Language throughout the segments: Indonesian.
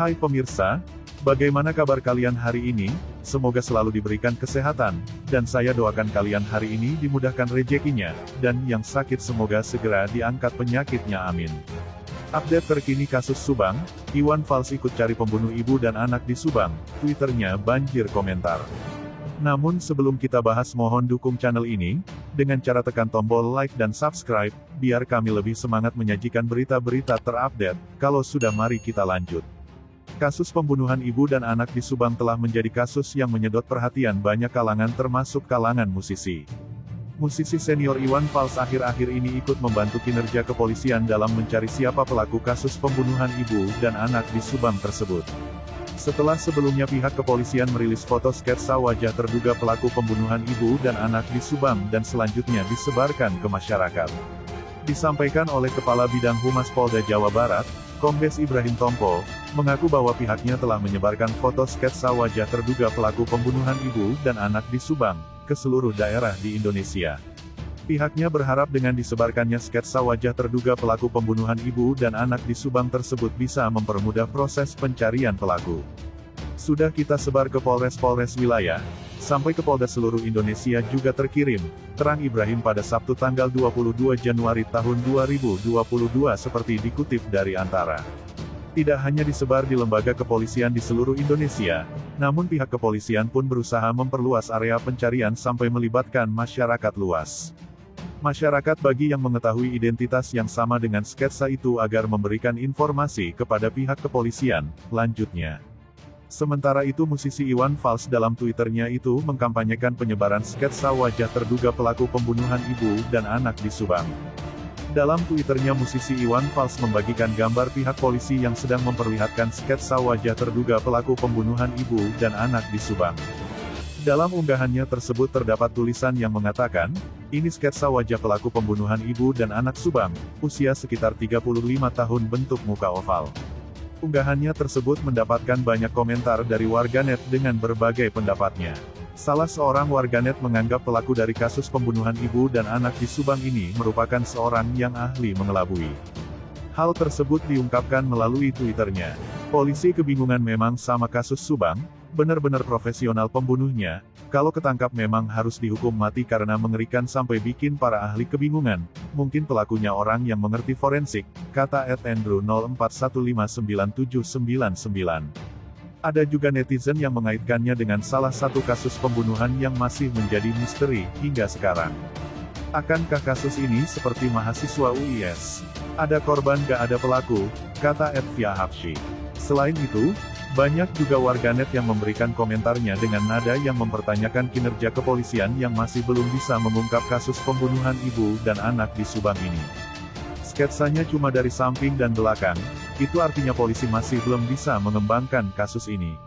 Hai pemirsa, bagaimana kabar kalian hari ini? Semoga selalu diberikan kesehatan, dan saya doakan kalian hari ini dimudahkan rezekinya, dan yang sakit semoga segera diangkat penyakitnya amin. Update terkini kasus Subang, Iwan Fals ikut cari pembunuh ibu dan anak di Subang, Twitternya banjir komentar. Namun sebelum kita bahas mohon dukung channel ini, dengan cara tekan tombol like dan subscribe, biar kami lebih semangat menyajikan berita-berita terupdate. Kalau sudah mari kita lanjut. Kasus pembunuhan ibu dan anak di Subang telah menjadi kasus yang menyedot perhatian banyak kalangan termasuk kalangan musisi. Musisi senior Iwan Fals akhir-akhir ini ikut membantu kinerja kepolisian dalam mencari siapa pelaku kasus pembunuhan ibu dan anak di Subang tersebut. Setelah sebelumnya pihak kepolisian merilis foto sketsa wajah terduga pelaku pembunuhan ibu dan anak di Subang dan selanjutnya disebarkan ke masyarakat. Disampaikan oleh Kepala Bidang Humas Polda Jawa Barat, Kombes Ibrahim Tompo, mengaku bahwa pihaknya telah menyebarkan foto sketsa wajah terduga pelaku pembunuhan ibu dan anak di Subang, ke seluruh daerah di Indonesia. Pihaknya berharap dengan disebarkannya sketsa wajah terduga pelaku pembunuhan ibu dan anak di Subang tersebut bisa mempermudah proses pencarian pelaku. Sudah kita sebar ke Polres-Polres wilayah, sampai ke Polda seluruh Indonesia juga terkirim, terang Ibrahim pada Sabtu tanggal 22 Januari tahun 2022 seperti dikutip dari Antara. Tidak hanya disebar di lembaga kepolisian di seluruh Indonesia, namun pihak kepolisian pun berusaha memperluas area pencarian sampai melibatkan masyarakat luas. Masyarakat bagi yang mengetahui identitas yang sama dengan sketsa itu agar memberikan informasi kepada pihak kepolisian, lanjutnya. Sementara itu musisi Iwan Fals dalam Twitternya itu mengkampanyekan penyebaran sketsa wajah terduga pelaku pembunuhan ibu dan anak di Subang. Dalam Twitternya musisi Iwan Fals membagikan gambar pihak polisi yang sedang memperlihatkan sketsa wajah terduga pelaku pembunuhan ibu dan anak di Subang. Dalam unggahannya tersebut terdapat tulisan yang mengatakan, ini sketsa wajah pelaku pembunuhan ibu dan anak Subang, usia sekitar 35 tahun bentuk muka oval. Unggahannya tersebut mendapatkan banyak komentar dari warganet dengan berbagai pendapatnya. Salah seorang warganet menganggap pelaku dari kasus pembunuhan ibu dan anak di Subang ini merupakan seorang yang ahli mengelabui. Hal tersebut diungkapkan melalui Twitternya. Polisi kebingungan memang sama kasus Subang, benar-benar profesional pembunuhnya, kalau ketangkap memang harus dihukum mati karena mengerikan sampai bikin para ahli kebingungan, mungkin pelakunya orang yang mengerti forensik, kata @andrew 04159799. Ada juga netizen yang mengaitkannya dengan salah satu kasus pembunuhan yang masih menjadi misteri hingga sekarang. Akankah kasus ini seperti mahasiswa UIS? Ada korban gak ada pelaku, kata @Fiahapshi. Selain itu, banyak juga warganet yang memberikan komentarnya dengan nada yang mempertanyakan kinerja kepolisian yang masih belum bisa mengungkap kasus pembunuhan ibu dan anak di Subang ini. Sketsanya cuma dari samping dan belakang, itu artinya polisi masih belum bisa mengembangkan kasus ini.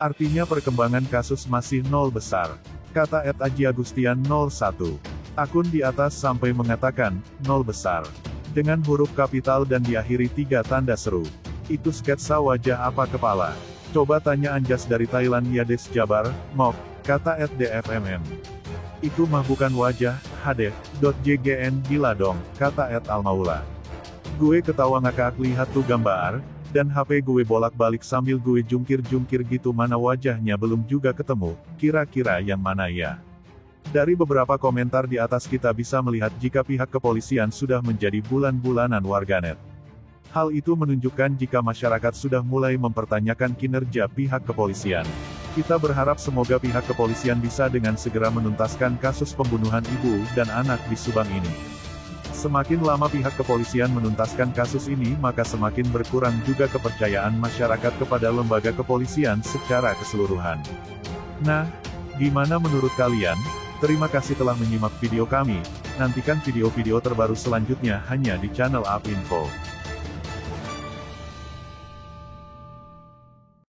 Artinya perkembangan kasus masih nol besar, kata @ajiagustian 01. Akun di atas sampai mengatakan, nol besar, dengan huruf kapital dan diakhiri 3 tanda seru. Itu sketsa wajah apa kepala? Coba tanya Anjas dari Thailand Yades Jabar, Mok, kata @dfmm. Itu mah bukan wajah, hadeh.jgn gila dong, kata @almaula. Gue ketawa ngakak lihat tuh gambar, dan HP gue bolak-balik sambil gue jungkir-jungkir gitu mana wajahnya belum juga ketemu, kira-kira yang mana ya? Dari beberapa komentar di atas kita bisa melihat jika pihak kepolisian sudah menjadi bulan-bulanan warganet. Hal itu menunjukkan jika masyarakat sudah mulai mempertanyakan kinerja pihak kepolisian. Kita berharap semoga pihak kepolisian bisa dengan segera menuntaskan kasus pembunuhan ibu dan anak di Subang ini. Semakin lama pihak kepolisian menuntaskan kasus ini maka semakin berkurang juga kepercayaan masyarakat kepada lembaga kepolisian secara keseluruhan. Nah, gimana menurut kalian? Terima kasih telah menyimak video kami. Nantikan video-video terbaru selanjutnya hanya di channel Up Info.